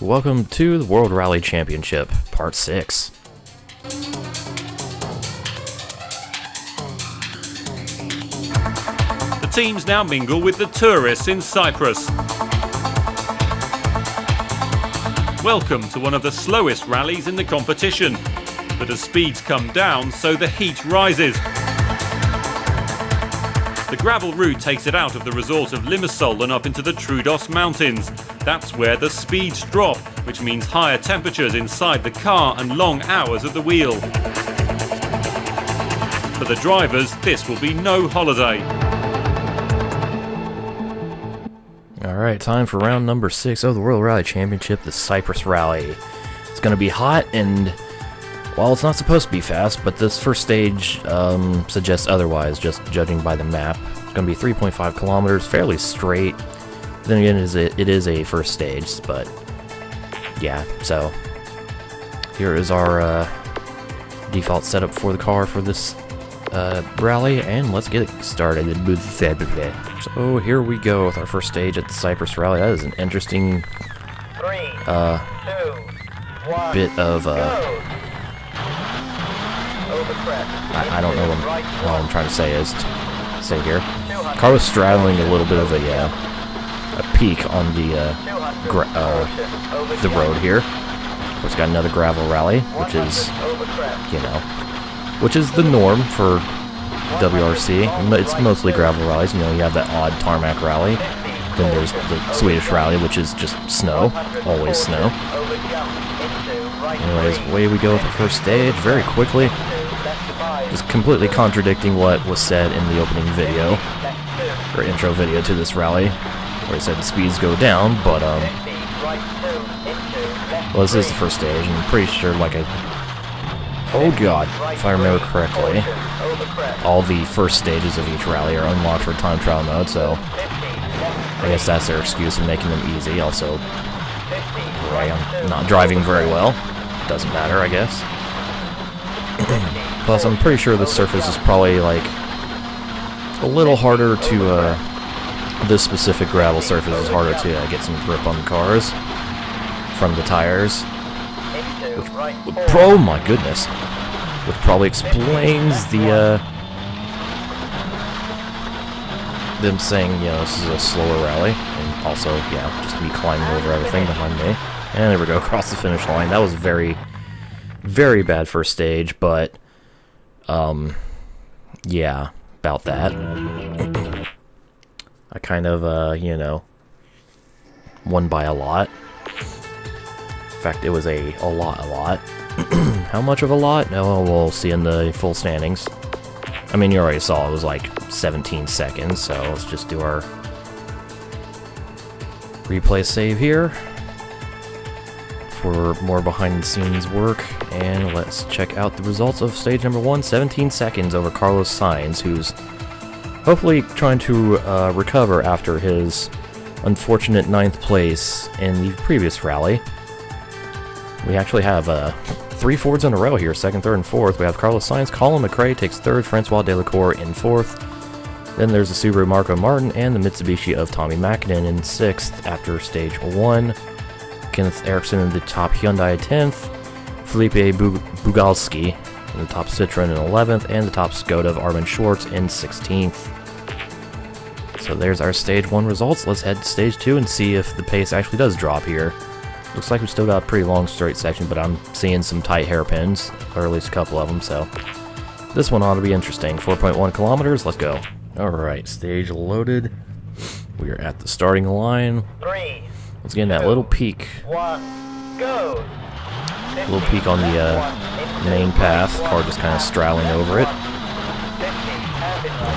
Welcome to the World Rally Championship, Part 6. The teams now mingle with the tourists in Cyprus. Welcome to one of the slowest rallies in the competition. But as speeds come down, so the heat rises. The gravel route takes it out of the resort of Limassol and up into the Troodos Mountains. That's where the speeds drop, which means higher temperatures inside the car and long hours at the wheel. For the drivers, this will be no holiday. Alright, time for round number 6 of the World Rally Championship, the Cyprus Rally. It's going to be hot and, well, it's not supposed to be fast, but this first stage suggests otherwise, just judging by the map. It's going to be 3.5 kilometers, fairly straight. Then again, it is a first stage, but yeah, so here is our default setup for the car for this rally, and let's get it started. So here we go with our first stage at the Cyprus Rally. That is an interesting bit of I don't know what I'm trying to say here. Car was straddling a little bit of a peak on the road here. Of course, got another gravel rally, which is, which is the norm for WRC. It's mostly gravel rallies. You have that odd tarmac rally. Then there's the Swedish rally, which is just snow, always snow. Anyways, away we go with the first stage very quickly. Just completely contradicting what was said in the opening video, or intro video to this rally, where it said the speeds go down, but, well, this is the first stage, and I'm pretty sure, oh god, if I remember correctly, all the first stages of each rally are unlocked for time trial mode, so I guess that's their excuse for making them easy. Also, I'm not driving very well. Doesn't matter, I guess. Plus, I'm pretty sure the surface is probably, a little harder to, this specific gravel surface is harder to get some grip on the cars from the tires. Oh my goodness. Which probably explains the, them saying, this is a slower rally. And also, just me climbing over everything behind me. And there we go, across the finish line. That was very, very bad first stage, but, yeah, about that. I kind of, won by a lot. In fact, it was a lot. How much of a lot? No, we'll see in the full standings. I mean, you already saw it was like 17 seconds, so let's just do our replay save here for more behind-the-scenes work, and let's check out the results of stage number 1, 17 seconds over Carlos Sainz, who's hopefully trying to recover after his unfortunate 9th place in the previous rally. We actually have 3 Fords in a row here, 2nd, 3rd, and 4th. We have Carlos Sainz, Colin McRae takes 3rd, Francois Delacour in 4th. Then there's the Subaru Marco Martin and the Mitsubishi of Tommy Mäkinen in 6th after stage 1. Kenneth Eriksson in the top Hyundai 10th. Felipe Bugalski in the top Citroen in 11th, and the top Skoda of Armin Schwartz in 16th. So there's our stage 1 results. Let's head to stage 2 and see if the pace actually does drop here. Looks like we've still got a pretty long straight section, but I'm seeing some tight hairpins, or at least a couple of them, so this one ought to be interesting. 4.1 kilometers, let's go. Alright, stage loaded. We are at the starting line. Let's get in that little peak. Little peak on the main path. Car just kind of straddling over it.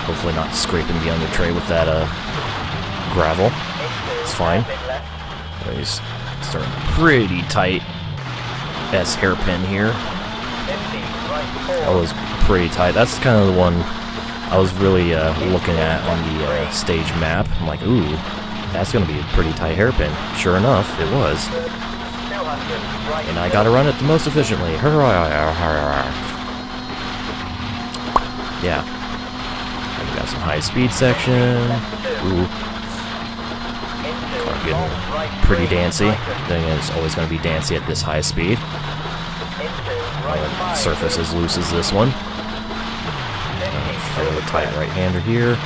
Hopefully not scraping the under tray with that gravel. It's fine. He's starting pretty tight S hairpin here. That was pretty tight. That's kind of the one I was really looking at on the stage map. I'm like, ooh, that's going to be a pretty tight hairpin. Sure enough, it was. And I got to run it the most efficiently. Yeah. And we got some high speed section. Ooh. Car getting pretty dancy. Then again, it's always going to be dancy at this high speed. Surface as loose as this one. Fairly tight right-hander here.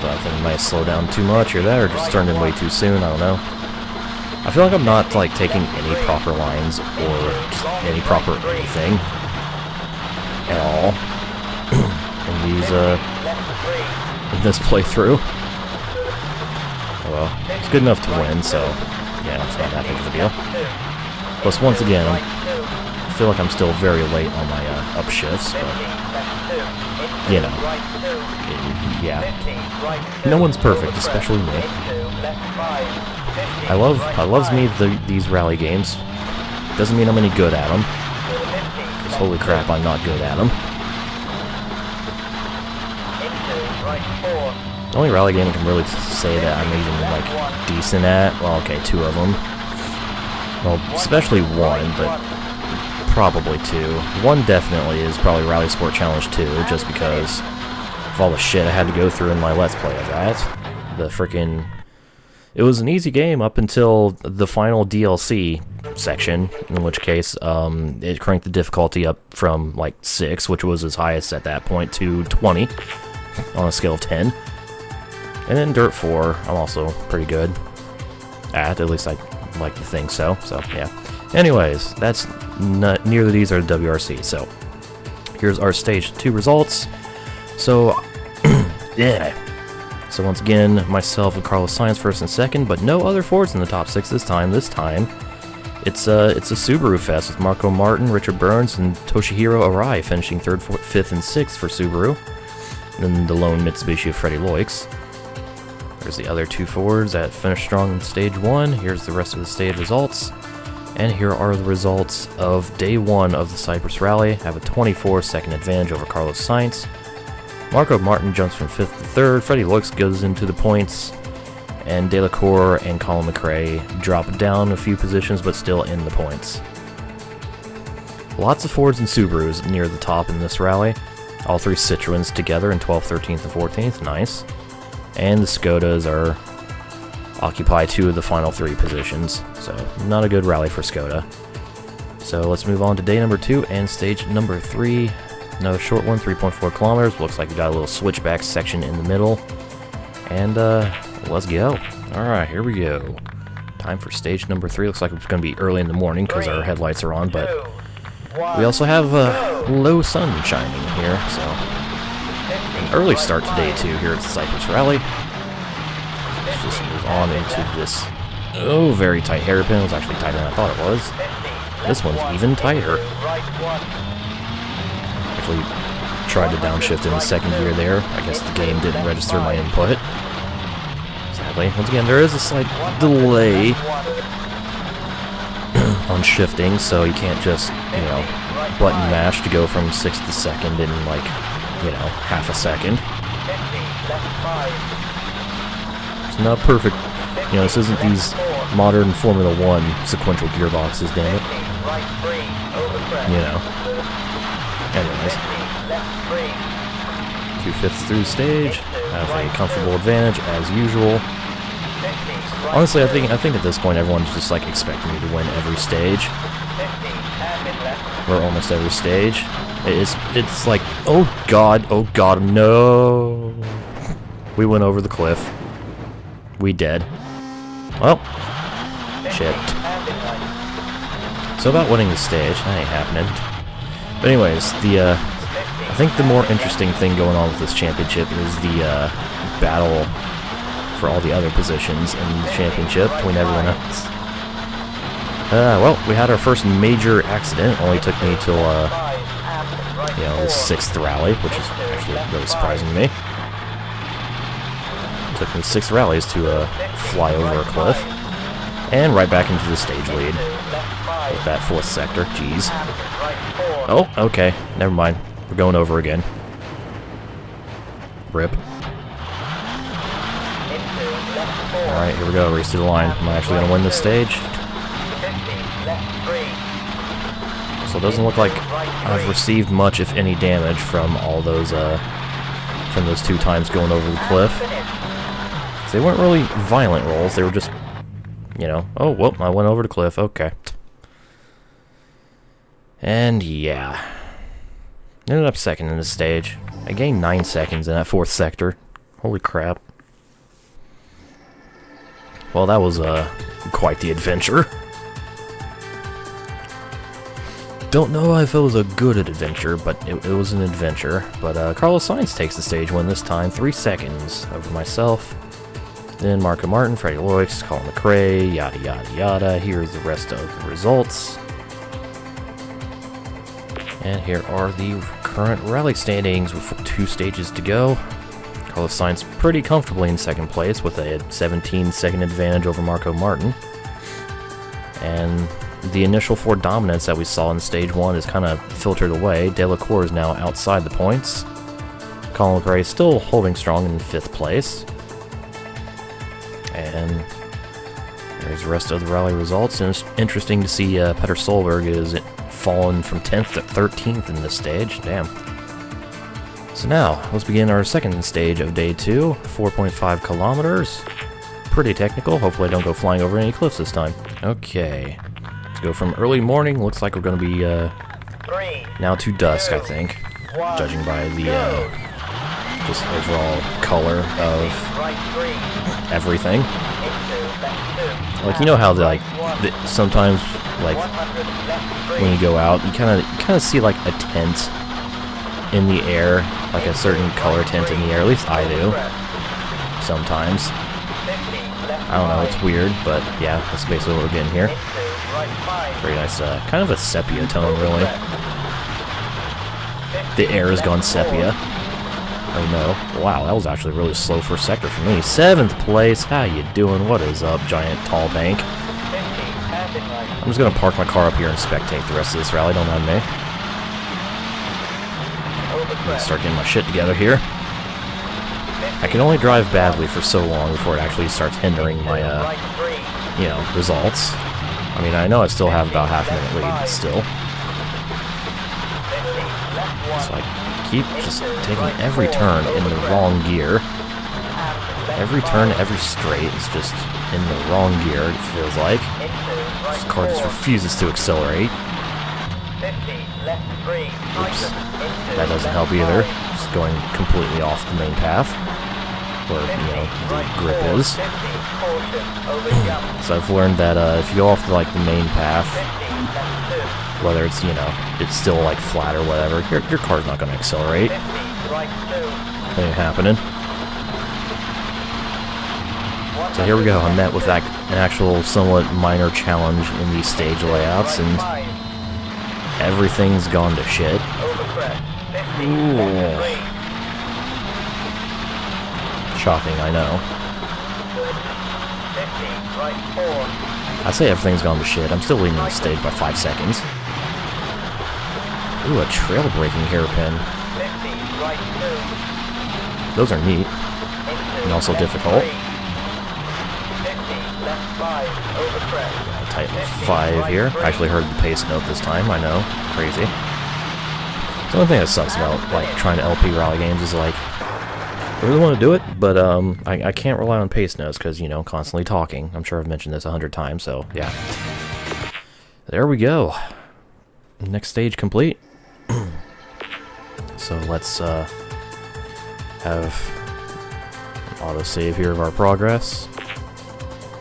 But I think I might slow down too much or that, or just turned in way too soon, I don't know. I feel like I'm not like taking any proper lines or just any proper anything at all in these in this playthrough. Oh well, it's good enough to win, so yeah, it's not that big of a deal. Plus, once again, I feel like I'm still very late on my upshifts, but you know, yeah, no one's perfect, especially me. I loves me these rally games. Doesn't mean I'm any good at them. 'Cause holy crap, I'm not good at them. The only rally game I can really say that I'm even like decent at, well, okay, 2 of them. Well, especially 1, but probably 2. 1 definitely is probably Rally Sport Challenge 2, just because of all the shit I had to go through in my Let's Play of that. The freaking... It was an easy game up until the final DLC section, in which case it cranked the difficulty up from like 6, which was as highest at that point, to 20 on a scale of 10. And then Dirt 4, I'm also pretty good at least I like to think so, yeah. Anyways, that's neither these are the WRC, so here's our Stage 2 results. So, yeah. So once again, myself and Carlos Sainz first and second, but no other Fords in the top 6 this time. This time, it's a Subaru fest with Marco Martin, Richard Burns, and Toshihiro Arai finishing 3rd, 5th, and 6th for Subaru. And the lone Mitsubishi of Freddie Loix. There's the other 2 Fords that finished strong in Stage 1. Here's the rest of the stage results. And here are the results of Day 1 of the Cyprus Rally. Have a 24-second advantage over Carlos Sainz. Marco Martin jumps from 5th to 3rd, Freddie Loix goes into the points, and Delacour and Colin McRae drop down a few positions, but still in the points. Lots of Fords and Subarus near the top in this rally. All 3 Citroens together in 12th, 13th, and 14th, nice. And the Skodas occupy 2 of the final 3 positions, so not a good rally for Skoda. So let's move on to day number 2 and stage number 3. Another short one, 3.4 kilometers. Looks like we got a little switchback section in the middle. And let's go. Alright, here we go. Time for stage number 3. Looks like it's going to be early in the morning because our headlights are on, but we also have low sun shining here, so an early start to day 2 here at the Cyprus Rally. Let's just move on into this, very tight hairpin. It was actually tighter than I thought it was. This one's even tighter. Actually tried to downshift in the second gear there. I guess the game didn't register my input. Sadly. Once again, there is a slight delay on shifting, so you can't just, button mash to go from 6th to 2nd in, like, half a second. It's not perfect. This isn't these modern Formula 1 sequential gearboxes, damn it. Anyways, 2/5 through stage, have a comfortable advantage as usual. Honestly, I think at this point everyone's just like expecting me to win every stage, or almost every stage. It's like, oh god, no, we went over the cliff, we dead. Well, shit. So about winning the stage, that ain't happening. But anyways, I think the more interesting thing going on with this championship is the battle for all the other positions in the championship between everyone else. Well, we had our first major accident. It only took me till, the 6th rally, which is actually really surprising to me. It took me 6 rallies to fly over a cliff, and right back into the stage lead with that 4th sector. Jeez. Oh, okay. Never mind. We're going over again. Rip. Alright, here we go. Race to the line. Am I actually going to win this stage? So it doesn't look like I've received much, if any, damage from all those, from those 2 times going over the cliff. They weren't really violent rolls. They were just you know, oh, well, I went over the cliff, okay. And yeah, ended up second in the stage. I gained 9 seconds in that 4th sector. Holy crap. Well, that was quite the adventure. Don't know if it was a good adventure, but it was an adventure. But Carlos Sainz takes the stage win this time, 3 seconds over myself. Then Marco Martin, Freddie Loix, Colin McRae, yada yada yada. Here's the rest of the results. And here are the current rally standings with 2 stages to go. Carlos Sainz pretty comfortably in 2nd place with a 17-second advantage over Marco Martin. And the initial 4 dominance that we saw in stage 1 is kind of filtered away. Delacour is now outside the points. Colin McRae still holding strong in 5th place. And there's the rest of the rally results. And it's interesting to see Petter Solberg is fallen from 10th to 13th in this stage. Damn. So now, let's begin our 2nd stage of day 2, 4.5 kilometers. Pretty technical. Hopefully I don't go flying over any cliffs this time. Okay. Let's go from early morning. Looks like we're going to be now to dusk, I think. Judging by the just overall color of everything. Like, you know how sometimes, like, when you go out, you kind of see like a tint in the air, like a certain color tint in the air. At least I do. Sometimes. I don't know, it's weird, but yeah, that's basically what we're getting here. Very nice, kind of a sepia tone, really. The air has gone sepia. Oh no. Wow, that was actually really slow first sector for me. 7th place, how you doing? What is up, giant tall bank? I'm just gonna park my car up here and spectate the rest of this rally, don't mind me. I'm gonna start getting my shit together here. I can only drive badly for so long before it actually starts hindering my, you know, results. I mean, I know I still have about half a minute lead, but still. So I keep just taking every turn in the wrong gear. Every turn, every straight is just in the wrong gear, it feels like. This car just refuses to accelerate. Oops. That doesn't help either. Just going completely off the main path, where, you know, the grip is. So I've learned that if you go off the main path, whether it's, you know, it's still like flat or whatever, your car's not going to accelerate. Ain't happening. So here we go. I'm met with an actual somewhat minor challenge in these stage layouts, and everything's gone to shit. Ooh. Shocking, I know. I say everything's gone to shit. I'm still leading the stage by 5 seconds. Ooh, a trail braking hairpin. Those are neat. And also difficult. Tighten 5 here. I actually heard the pace note this time, I know. Crazy. The only thing that sucks about, like, trying to LP rally games is, like, I really want to do it, but I can't rely on pace notes because, you know, constantly talking. I'm sure I've mentioned this 100 times, so yeah. There we go. Next stage complete. So let's have an autosave here of our progress.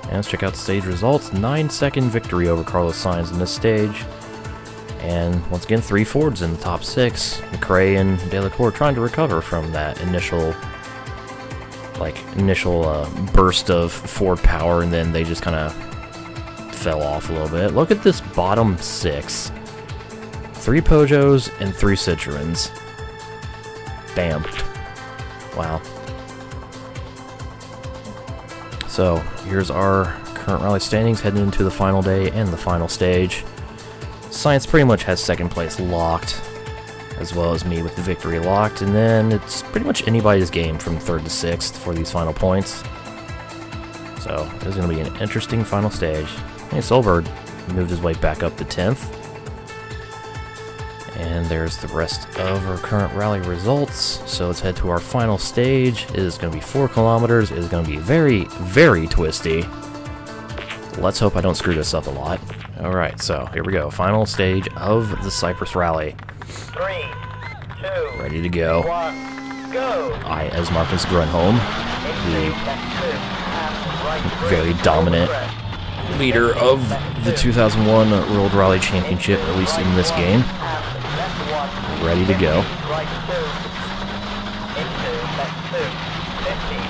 And let's check out the stage results. 9-second victory over Carlos Sainz in this stage. And once again, 3 Fords in the top 6. McRae and Delacour trying to recover from that initial burst of Ford power, and then they just kind of fell off a little bit. Look at this bottom 6. 3 Peugeots and 3 Citroens. Damn. Wow. So, here's our current rally standings heading into the final day and the final stage. Sainz pretty much has 2nd place locked, as well as me with the victory locked, and then it's pretty much anybody's game from 3rd to 6th for these final points. So, it's going to be an interesting final stage. Hey, Solberg moved his way back up to 10th. And there's the rest of our current rally results. So let's head to our final stage. It is going to be 4 kilometers. It is going to be very, very twisty. Let's hope I don't screw this up a lot. Alright, so here we go. Final stage of the Cyprus Rally. 3, 2, Ready to go. 1, go! I, as Marcus Grunholm, the very dominant leader of the 2001 World Rally Championship, at least in this game. Ready to go.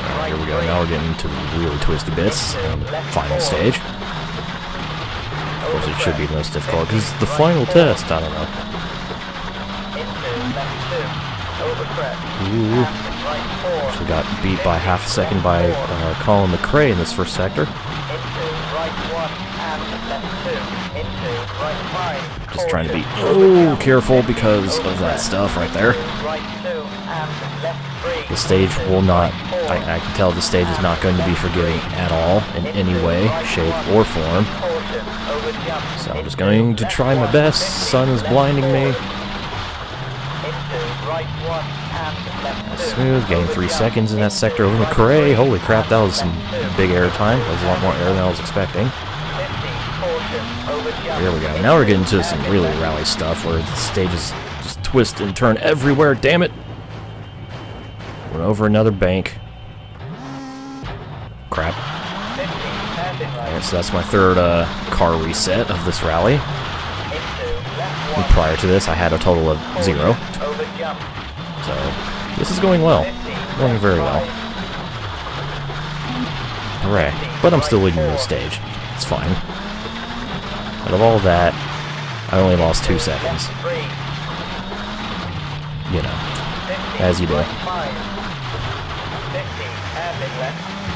Alright, here we go. Now we're getting into the really twisty bits on the final stage. Of course, it should be the most difficult because it's the final test. I don't know. Ooh. Actually got beat by half a second by Colin McRae in this first sector. Just trying to be careful because of that stuff right there. The stage will not, I can tell the stage is not going to be forgiving at all in any way, shape, or form. So I'm just going to try my best. Sun is blinding me. Smooth, gain 3 seconds in that sector over McRae. Holy crap, that was some big air time. That was a lot more air than I was expecting. Here we go. Now we're getting to some really rally stuff where the stages just twist and turn everywhere. Damn it! Went over another bank. Crap. Alright, so that's my third car reset of this rally. And prior to this, I had a total of 0. So, this is going well. Going very well. Hooray. But I'm still leading the stage. It's fine. Out of all that, I only lost 2 seconds. You know, as you do.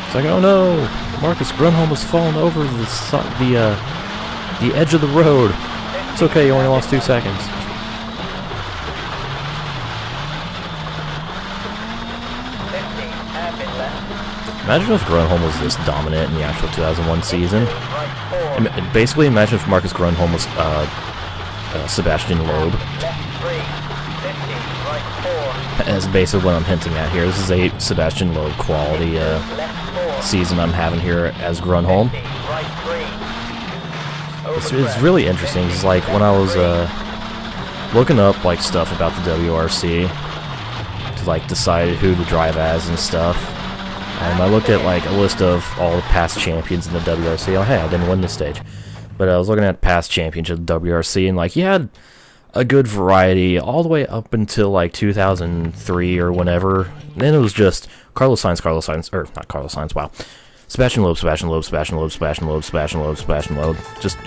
It's like, oh no! Marcus Grunholm has fallen over the edge of the road. It's okay, you only lost 2 seconds. Imagine if Grunholm was this dominant in the actual 2001 season. Basically, imagine if Marcus Grunholm was Sebastian Loeb. That's basically what I'm hinting at here. This is a Sebastian Loeb quality season I'm having here as Grunholm. It's really interesting. It's like when I was looking up like stuff about the WRC to like decide who to drive as and stuff. I looked at like a list of all the past champions in the WRC. Oh hey, I didn't win this stage. But I was looking at past champions of the WRC and like you had a good variety all the way up until like 2003 or whenever. And then it was just Carlos Sainz, or not Carlos Sainz, wow. Sebastian Loeb. Just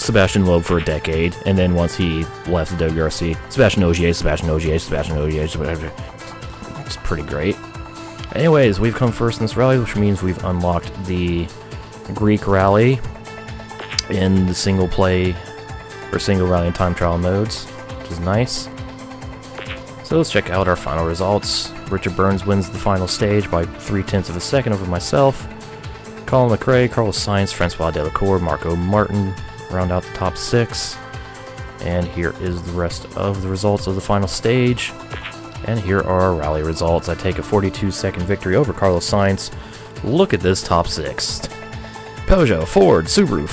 Sebastian Loeb for a decade. And then once he left the WRC, Sebastian Ogier. It's pretty great. Anyways, we've come first in this rally, which means we've unlocked the Greek rally in the single play or single rally and time trial modes, which is nice. So let's check out our final results. Richard Burns wins the final stage by 0.3 of a second over myself. Colin McRae, Carlos Sainz, Francois Delacour, Marco Martin round out the top 6. And here is the rest of the results of the final stage. And here are our rally results. I take a 42-second victory over Carlos Sainz. Look at this top 6. Peugeot, Ford, Subaru,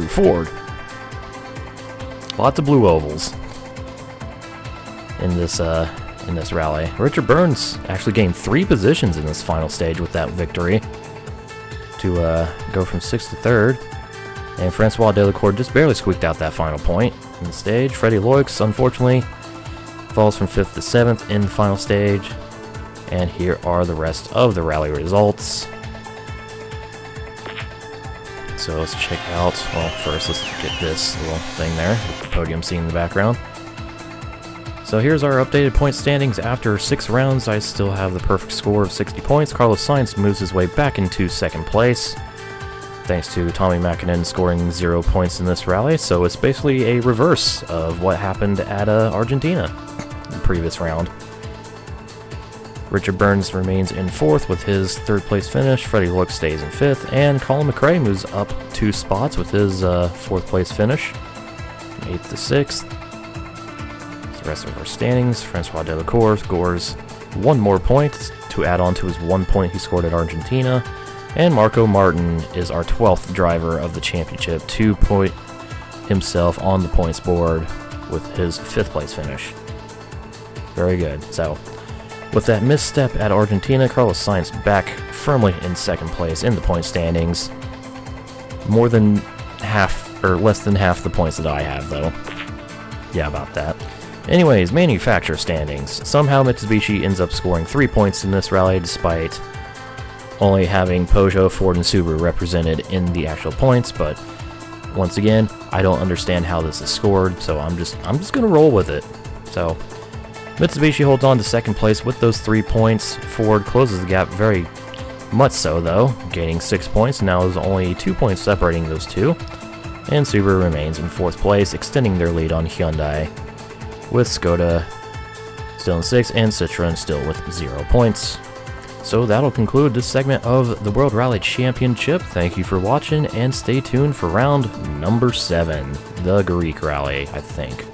Ford. Lots of blue ovals in this rally. Richard Burns actually gained 3 positions in this final stage with that victory to go from 6th to 3rd. And Francois Delacour just barely squeaked out that final point in the stage. Freddie Loix, unfortunately, falls from 5th to 7th in the final stage. And here are the rest of the rally results. So let's check out, well, first let's get this little thing there with the podium scene in the background. So here's our updated point standings. After 6 rounds, I still have the perfect score of 60 points. Carlos Sainz moves his way back into 2nd place, thanks to Tommy Mäkinen scoring 0 points in this rally. So it's basically a reverse of what happened at Argentina in the previous round. Richard Burns remains in 4th with his 3rd place finish. Freddie Loix stays in 5th, and Colin McRae moves up 2 spots with his 4th place finish, 8th to 6th. The rest of our standings, Francois Delacour scores 1 more point to add on to his 1 point he scored at Argentina. And Marco Martin is our 12th driver of the championship to put himself on the points board with his 5th place finish. Very good. So, with that misstep at Argentina, Carlos Sainz back firmly in 2nd place in the point standings. More than half, or less than half the points that I have, though. Yeah, about that. Anyways, manufacturer standings. Somehow Mitsubishi ends up scoring 3 points in this rally, despite only having Peugeot, Ford, and Subaru represented in the actual points, but once again, I don't understand how this is scored, so I'm just gonna roll with it. So, Mitsubishi holds on to 2nd place with those 3 points. Ford closes the gap very much so, though, gaining 6 points. Now there's only 2 points separating those two. And Subaru remains in 4th place, extending their lead on Hyundai, with Skoda still in 6th, and Citroen still with 0 points. So that'll conclude this segment of the World Rally Championship. Thank you for watching, and stay tuned for round number 7, the Greek Rally, I think.